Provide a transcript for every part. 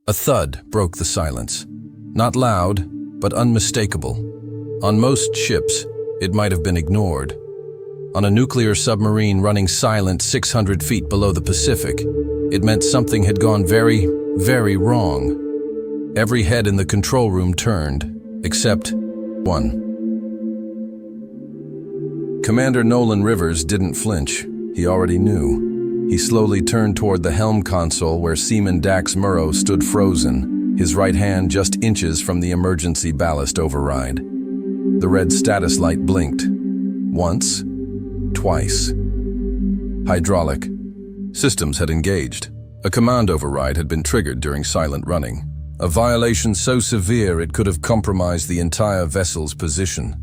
A thud broke the silence. Not loud, but unmistakable. On most ships, it might have been ignored. On a nuclear submarine running silent 600 feet below the Pacific, it meant something had gone very, very wrong. Every head in the control room turned, except one. Commander Nolan Rivers didn't flinch. He already knew. He slowly turned toward the helm console where Seaman Dax Murrow stood frozen, his right hand just inches from the emergency ballast override. The red status light blinked. Once, twice. Hydraulic. Systems had engaged. A command override had been triggered during silent running. A violation so severe it could have compromised the entire vessel's position.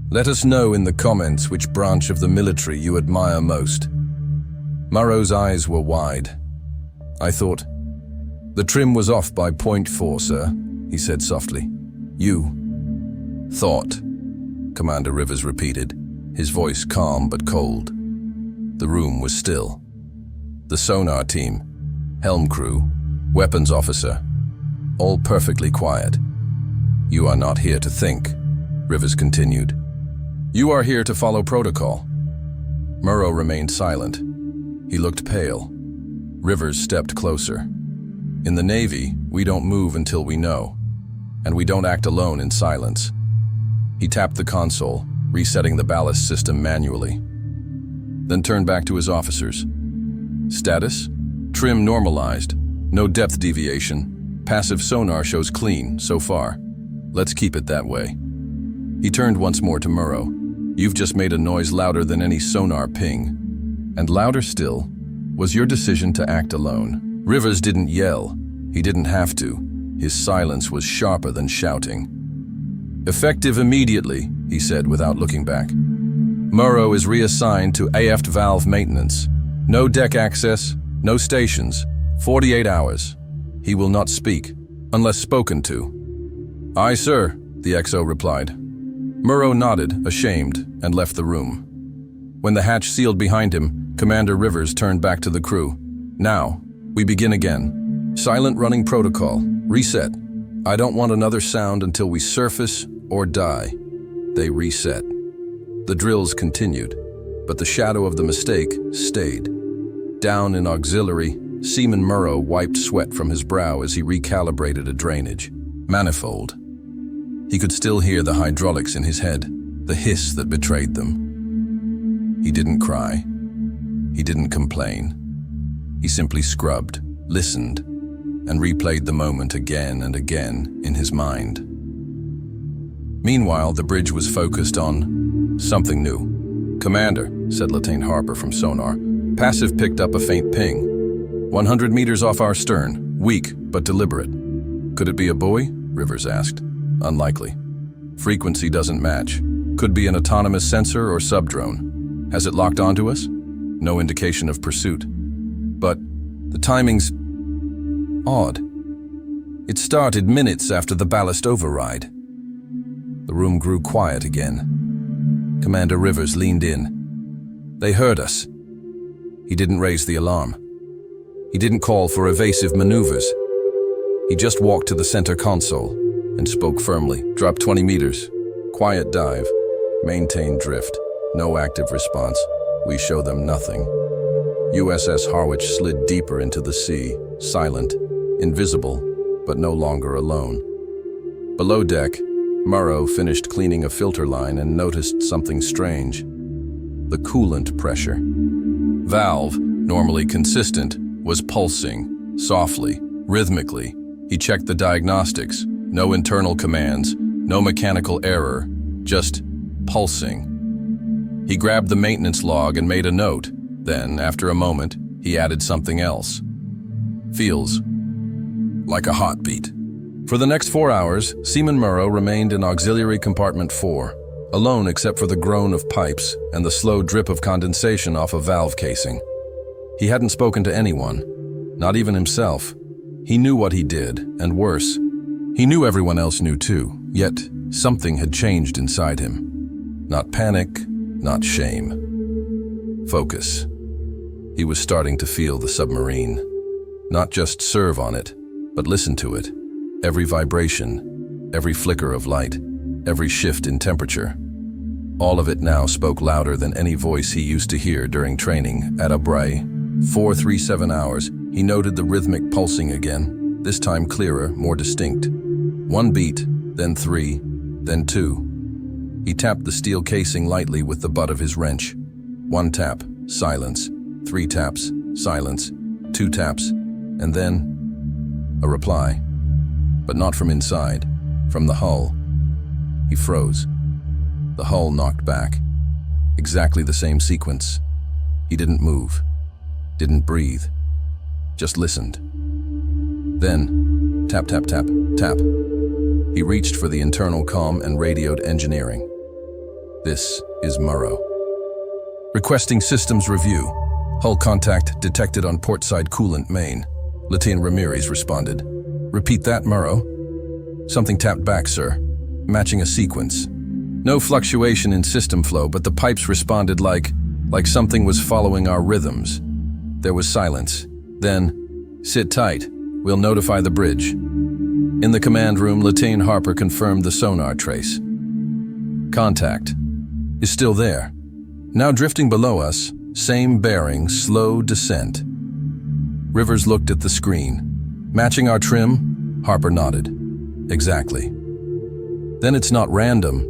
Let us know in the comments which branch of the military you admire most. Murrow's eyes were wide. I thought, "The trim was off by 0.4, sir," he said softly. "You thought," Commander Rivers repeated, his voice calm but cold. The room was still. The sonar team, helm crew, weapons officer, all perfectly quiet. "You are not here to think," Rivers continued. "You are here to follow protocol." Murrow remained silent. He looked pale. Rivers stepped closer. "In the Navy, we don't move until we know, and we don't act alone in silence." He tapped the console, resetting the ballast system manually, then turned back to his officers. "Status? Trim normalized. No depth deviation. Passive sonar shows clean, so far. Let's keep it that way." He turned once more to Murrow. "You've just made a noise louder than any sonar ping. And louder still was your decision to act alone." Rivers didn't yell. He didn't have to. His silence was sharper than shouting. "Effective immediately," he said without looking back. "Murrow is reassigned to aft valve maintenance. No deck access, no stations. 48 hours. He will not speak, unless spoken to." "Aye, sir," the XO replied. Murrow nodded, ashamed, and left the room. When the hatch sealed behind him, Commander Rivers turned back to the crew. "Now, we begin again. Silent running protocol. Reset. I don't want another sound until we surface or die." They reset. The drills continued, but the shadow of the mistake stayed. Down in auxiliary, Seaman Murrow wiped sweat from his brow as he recalibrated a drainage. Manifold. He could still hear the hydraulics in his head, the hiss that betrayed them. He didn't cry. He didn't complain. He simply scrubbed, listened, and replayed the moment again and again in his mind. Meanwhile, the bridge was focused on something new. "Commander," said Lieutenant Harper from sonar, "passive picked up a faint ping. 100 meters off our stern, weak but deliberate." "Could it be a buoy?" Rivers asked. "Unlikely. Frequency doesn't match. Could be an autonomous sensor or sub-drone. Has it locked onto us? No indication of pursuit. But the timing's odd. It started minutes after the ballast override." The room grew quiet again. Commander Rivers leaned in. "They heard us." He didn't raise the alarm. He didn't call for evasive maneuvers. He just walked to the center console and spoke firmly. "Drop 20 meters. Quiet dive. Maintain drift. No active response. We show them nothing." USS Harwich slid deeper into the sea, silent, invisible, but no longer alone. Below deck, Murrow finished cleaning a filter line and noticed something strange. The coolant pressure. Valve, normally consistent, was pulsing, softly, rhythmically. He checked the diagnostics. No internal commands, no mechanical error, just pulsing. He grabbed the maintenance log and made a note. Then, after a moment, he added something else. "Feels like a heartbeat." For the next 4 hours, Seaman Murrow remained in Auxiliary Compartment 4, alone except for the groan of pipes and the slow drip of condensation off a valve casing. He hadn't spoken to anyone, not even himself. He knew what he did, and worse, he knew everyone else knew too, yet something had changed inside him. Not panic, not shame. Focus. He was starting to feel the submarine. Not just serve on it, But listen to it. Every vibration, every flicker of light, every shift in temperature. All of it now spoke louder than any voice he used to hear during training at Abray. 437 hours, he noted the rhythmic pulsing again, this time clearer, more distinct. One beat, then three, then two. He tapped the steel casing lightly with the butt of his wrench. One tap, silence. Three taps, silence. Two taps, and then a reply. But not from inside, from the hull. He froze. The hull knocked back. Exactly the same sequence. He didn't move, didn't breathe, just listened. Then, tap, tap, tap, tap. He reached for the internal comm and radioed engineering. This is Murrow. Requesting systems review. Hull contact detected on portside coolant main. Latin Ramirez responded. Repeat that, Murrow. Something tapped back, sir. Matching a sequence. No fluctuation in system flow, but the pipes responded like something was following our rhythms. There was silence. Then, sit tight. We'll notify the bridge. In the command room, Latane Harper confirmed the sonar trace. Contact is still there. Now drifting below us, same bearing, slow descent. Rivers looked at the screen. Matching our trim? Harper nodded. Exactly. Then it's not random,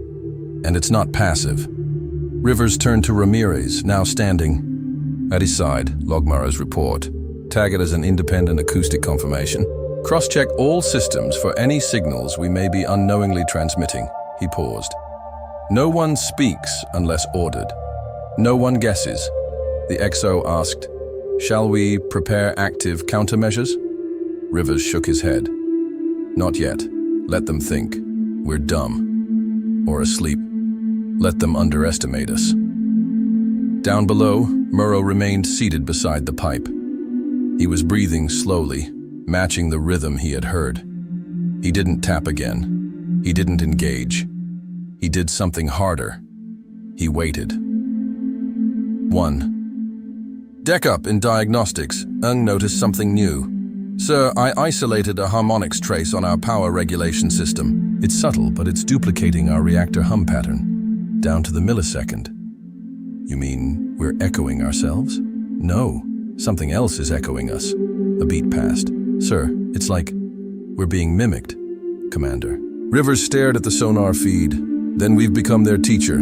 and it's not passive. Rivers turned to Ramirez, now standing at his side. Log Murrow's report. Tag it as an independent acoustic confirmation. Cross-check all systems for any signals we may be unknowingly transmitting. He paused. No one speaks unless ordered. No one guesses. The XO asked, shall we prepare active countermeasures? Rivers shook his head. Not yet. Let them think. We're dumb. Or asleep. Let them underestimate us. Down below, Murrow remained seated beside the pipe. He was breathing slowly, matching the rhythm he had heard. He didn't tap again. He didn't engage. He did something harder. He waited. 1. Deck up in diagnostics. Ung noticed something new. Sir, I isolated a harmonics trace on our power regulation system. It's subtle, but it's duplicating our reactor hum pattern. Down to the millisecond. You mean we're echoing ourselves? No, something else is echoing us. A beat passed. Sir, it's like we're being mimicked, Commander. Rivers stared at the sonar feed. Then we've become their teacher.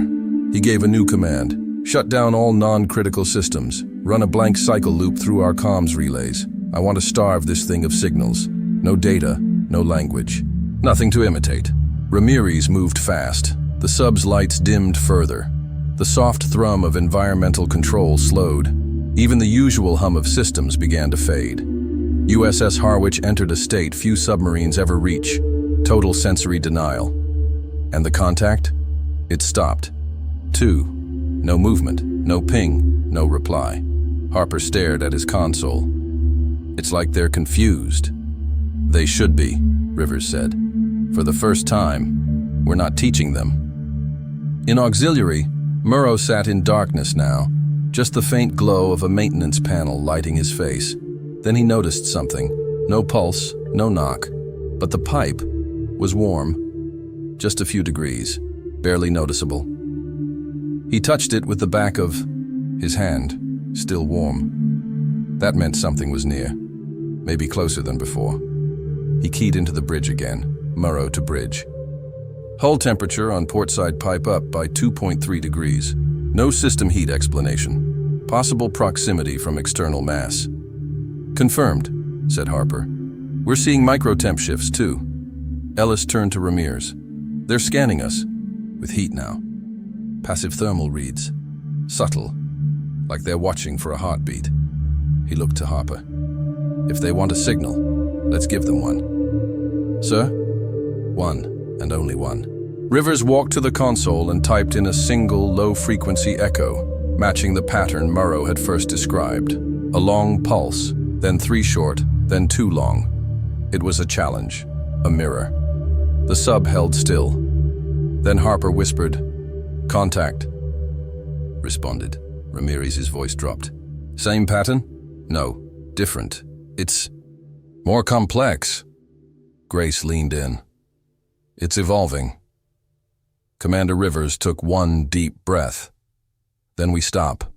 He gave a new command. Shut down all non-critical systems. Run a blank cycle loop through our comms relays. I want to starve this thing of signals. No data, no language. Nothing to imitate. Ramirez moved fast. The sub's lights dimmed further. The soft thrum of environmental control slowed. Even the usual hum of systems began to fade. USS Harwich entered a state few submarines ever reach. Total sensory denial. And the contact? It stopped. 2. No movement, no ping, no reply. Harper stared at his console. It's like they're confused. They should be, Rivers said. For the first time, we're not teaching them. In auxiliary, Murrow sat in darkness now, just the faint glow of a maintenance panel lighting his face. Then he noticed something. No pulse, no knock. But the pipe was warm. Just a few degrees, barely noticeable. He touched it with the back of his hand, still warm. That meant something was near, maybe closer than before. He keyed into the bridge again, Murrow to bridge. Hull temperature on portside pipe up by 2.3 degrees. No system heat explanation. Possible proximity from external mass. Confirmed, said Harper. We're seeing microtemp shifts too. Ellis turned to Ramirez. They're scanning us, with heat now. Passive thermal reads. Subtle, like they're watching for a heartbeat. He looked to Harper. If they want a signal, let's give them one. Sir? One, and only one. Rivers walked to the console and typed in a single low-frequency echo, matching the pattern Murrow had first described. A long pulse, then 3 short, then 2 long. It was a challenge, a mirror. The sub held still. Then Harper whispered, "Contact." Responded. Ramirez's voice dropped. Same pattern? No, different. It's more complex. Grace leaned in. It's evolving. Commander Rivers took one deep breath. Then we stop.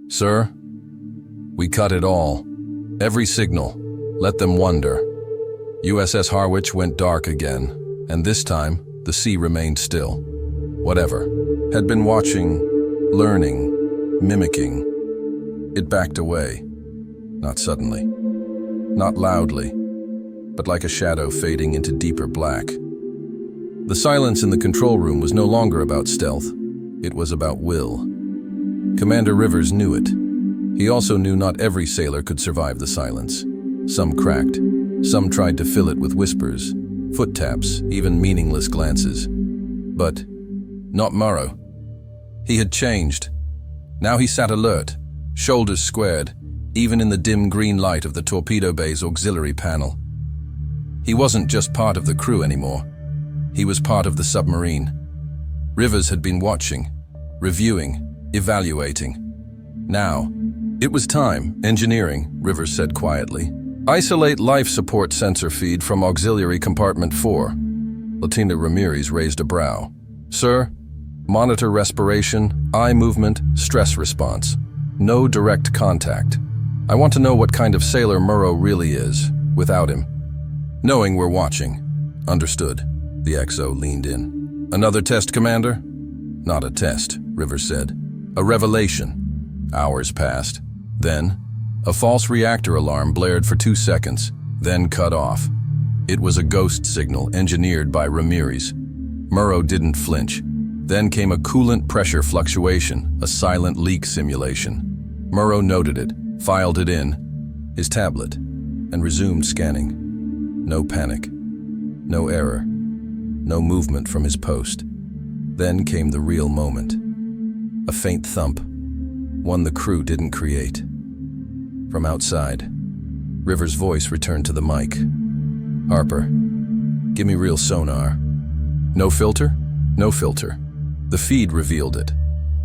Sir, we cut it all. Every signal. Let them wonder. USS Harwich went dark again, and this time the sea remained still. Whatever. Had been watching, learning, mimicking. It backed away. Not suddenly. Not loudly, but like a shadow fading into deeper black. The silence in the control room was no longer about stealth. It was about will. Commander Rivers knew it. He also knew not every sailor could survive the silence. Some cracked. Some tried to fill it with whispers, foot taps, even meaningless glances. But not Morrow. He had changed. Now he sat alert, shoulders squared, even in the dim green light of the torpedo bay's auxiliary panel. He wasn't just part of the crew anymore. He was part of the submarine. Rivers had been watching, reviewing, evaluating. Now, it was time. Engineering, Rivers said quietly. Isolate life support sensor feed from auxiliary compartment 4. Latina Ramirez raised a brow. Sir, monitor respiration, eye movement, stress response. No direct contact. I want to know what kind of sailor Morrow really is, without him. Knowing we're watching. Understood. The XO leaned in. Another test, Commander? Not a test, Rivers said. A revelation. Hours passed. Then, a false reactor alarm blared for 2 seconds, then cut off. It was a ghost signal engineered by Ramirez. Morrow didn't flinch. Then came a coolant pressure fluctuation, a silent leak simulation. Morrow noted it, filed it in his tablet, and resumed scanning. No panic, no error, no movement from his post. Then came the real moment. A faint thump, one the crew didn't create. From outside, Rivers' voice returned to the mic. Harper, give me real sonar. No filter? No filter. The feed revealed it.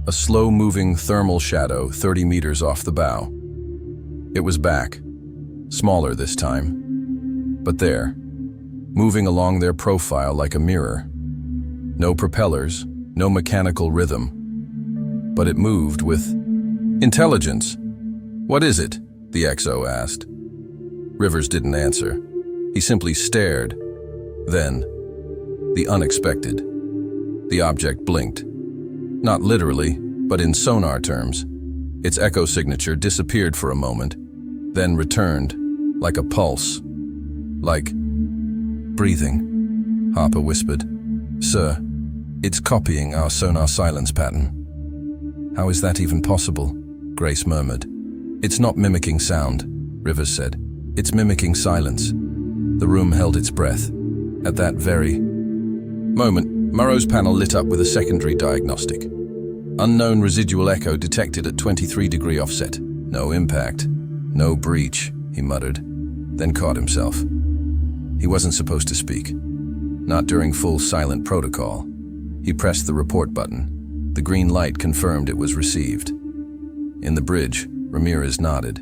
A slow-moving thermal shadow 30 meters off the bow. It was back, smaller this time, but there, moving along their profile like a mirror. No propellers, no mechanical rhythm, but it moved with intelligence. What is it? The XO asked. Rivers didn't answer. He simply stared. Then, the unexpected. The object blinked. Not literally, but in sonar terms. Its echo signature disappeared for a moment, then returned, like a pulse. Like breathing, Harper whispered. Sir, it's copying our sonar silence pattern. How is that even possible? Grace murmured. It's not mimicking sound, Rivers said. It's mimicking silence. The room held its breath. At that very moment, Morrow's panel lit up with a secondary diagnostic. Unknown residual echo detected at 23-degree offset. No impact. No breach, he muttered, then caught himself. He wasn't supposed to speak. Not during full silent protocol. He pressed the report button. The green light confirmed it was received. In the bridge, Ramirez nodded.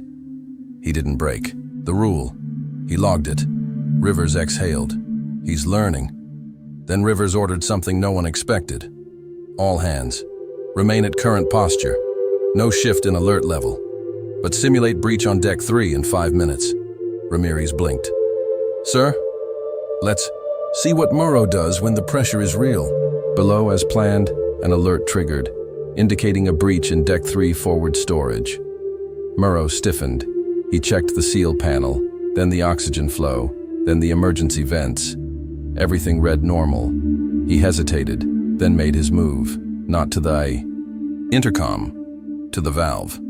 He didn't break the rule. He logged it. Rivers exhaled. He's learning. Then Rivers ordered something no one expected. All hands. Remain at current posture. No shift in alert level. But simulate breach on deck 3 in 5 minutes. Ramirez blinked. Sir, let's see what Morrow does when the pressure is real. Below, as planned, an alert triggered, indicating a breach in deck 3 forward storage. Morrow stiffened. He checked the seal panel, then the oxygen flow, then the emergency vents. Everything read normal. He hesitated, then made his move, not to the intercom, to the valve.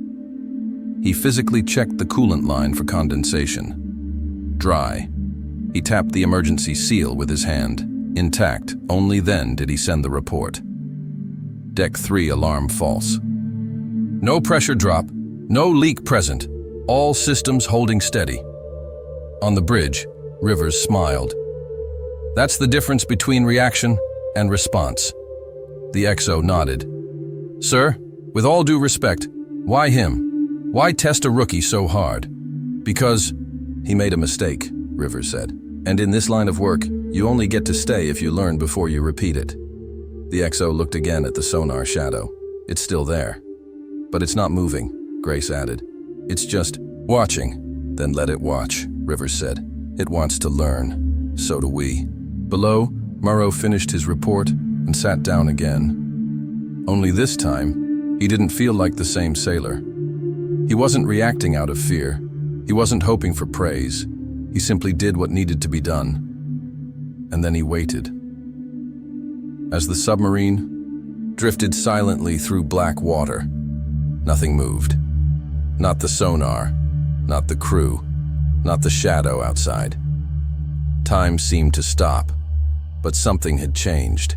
He physically checked the coolant line for condensation. Dry. He tapped the emergency seal with his hand. Intact. Only then did he send the report. Deck 3 alarm false. No pressure drop. No leak present. All systems holding steady. On the bridge, Rivers smiled. That's the difference between reaction and response. The XO nodded. Sir, with all due respect, why him? Why test a rookie so hard? Because he made a mistake, Rivers said. And in this line of work, you only get to stay if you learn before you repeat it. The XO looked again at the sonar shadow. It's still there. But it's not moving, Grace added. It's just watching. Then let it watch, Rivers said. It wants to learn. So do we. Below, Murrow finished his report and sat down again. Only this time, he didn't feel like the same sailor. He wasn't reacting out of fear. He wasn't hoping for praise. He simply did what needed to be done. And then he waited. As the submarine drifted silently through black water, nothing moved. Not the sonar, not the crew, not the shadow outside. Time seemed to stop, but something had changed.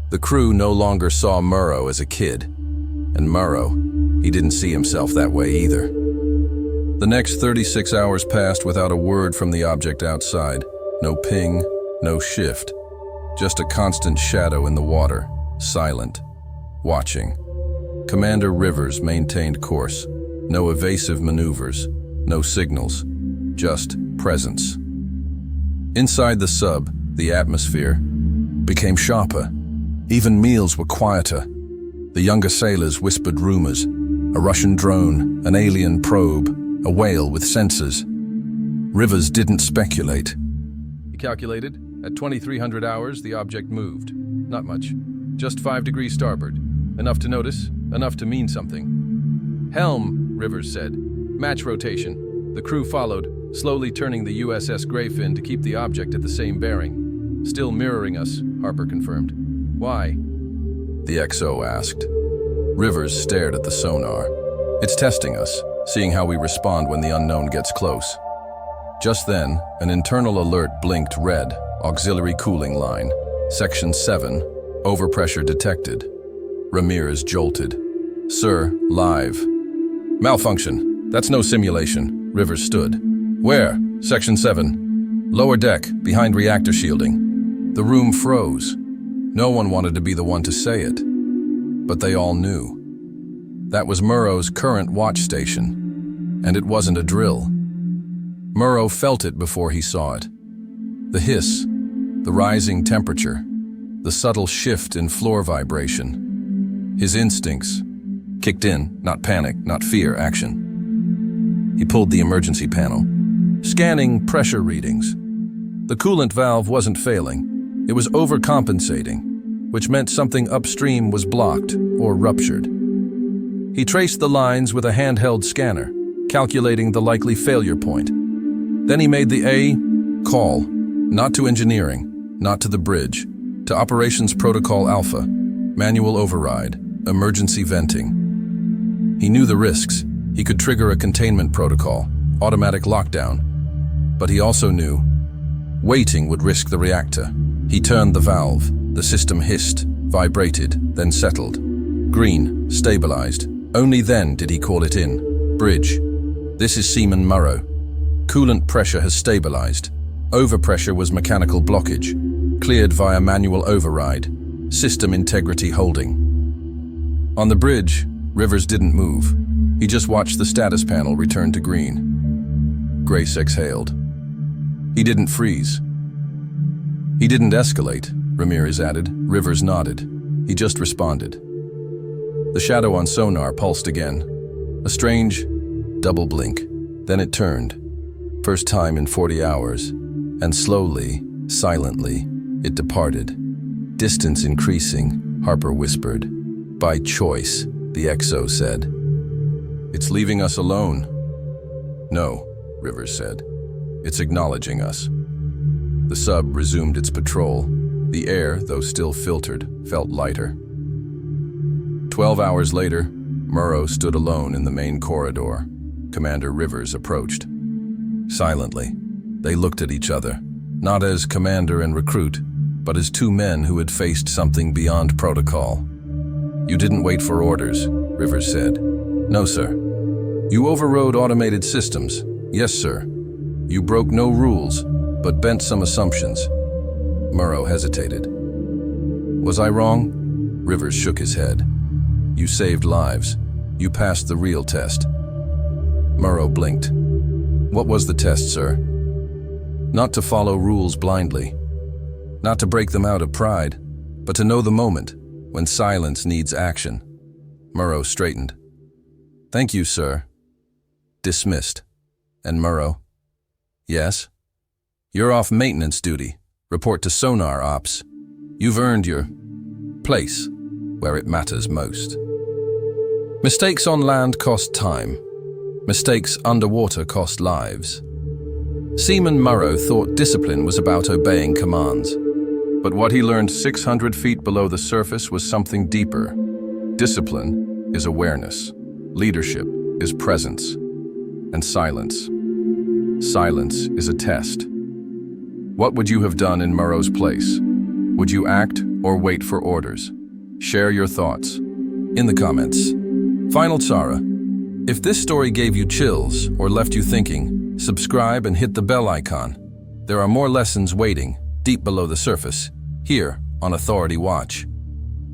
The crew no longer saw Murrow as a kid, and Murrow, he didn't see himself that way either. The next 36 hours passed without a word from the object outside. No ping, no shift. Just a constant shadow in the water, silent, watching. Commander Rivers maintained course. No evasive maneuvers, no signals, just presence. Inside the sub, the atmosphere became sharper. Even meals were quieter. The younger sailors whispered rumors. A Russian drone, an alien probe, a whale with sensors. Rivers didn't speculate. He calculated. At 2300 hours, the object moved. Not much. Just 5 degrees starboard. Enough to notice, enough to mean something. Helm, Rivers said. Match rotation. The crew followed, slowly turning the USS Greyfin to keep the object at the same bearing. Still mirroring us, Harper confirmed. Why? The XO asked. Rivers stared at the sonar. It's testing us, seeing how we respond when the unknown gets close. Just then, an internal alert blinked red, auxiliary cooling line, Section 7, overpressure detected. Ramirez jolted. Sir, live. Malfunction. That's no simulation. Rivers stood. Where? Section 7. Lower deck, behind reactor shielding. The room froze. No one wanted to be the one to say it. But they all knew. That was Murrow's current watch station. And it wasn't a drill. Murrow felt it before he saw it. The hiss, the rising temperature, the subtle shift in floor vibration. His instincts kicked in, not panic, not fear, action. He pulled the emergency panel, scanning pressure readings. The coolant valve wasn't failing. It was overcompensating, which meant something upstream was blocked or ruptured. He traced the lines with a handheld scanner, calculating the likely failure point. Then he made the call, not to engineering, not to the bridge, to Operations Protocol Alpha, manual override, emergency venting. He knew the risks. He could trigger a containment protocol, automatic lockdown. But he also knew waiting would risk the reactor. He turned the valve. The system hissed, vibrated, then settled. Green, stabilized. Only then did he call it in. Bridge. This is Seaman Murrow. Coolant pressure has stabilized. Overpressure was mechanical blockage. Cleared via manual override. System integrity holding. On the bridge, Rivers didn't move. He just watched the status panel return to green. Grace exhaled. He didn't freeze. He didn't escalate, Ramirez added. Rivers nodded. He just responded. The shadow on sonar pulsed again. A strange double blink. Then it turned. First time in 40 hours. And slowly, silently, it departed. Distance increasing, Harper whispered. By choice, the XO said. It's leaving us alone. No, Rivers said. It's acknowledging us. The sub resumed its patrol. The air, though still filtered, felt lighter. 12 hours later, Murrow stood alone in the main corridor. Commander Rivers approached. Silently, they looked at each other, not as commander and recruit, but as two men who had faced something beyond protocol. You didn't wait for orders, Rivers said. No, sir. You overrode automated systems. Yes, sir. You broke no rules, but bent some assumptions. Murrow hesitated. Was I wrong? Rivers shook his head. You saved lives. You passed the real test. Murrow blinked. What was the test, sir? Not to follow rules blindly. Not to break them out of pride, but to know the moment when silence needs action. Murrow straightened. "Thank you, sir." Dismissed. And Murrow? "Yes?" "You're off maintenance duty. Report to sonar ops. You've earned your place where it matters most." Mistakes on land cost time. Mistakes underwater cost lives. Seaman Murrow thought discipline was about obeying commands. But what he learned 600 feet below the surface was something deeper. Discipline is awareness. Leadership is presence. And silence. Silence is a test. What would you have done in Murrow's place? Would you act or wait for orders? Share your thoughts in the comments. Final Tsara. If this story gave you chills or left you thinking, subscribe and hit the bell icon. There are more lessons waiting deep below the surface, here on Authority Watch.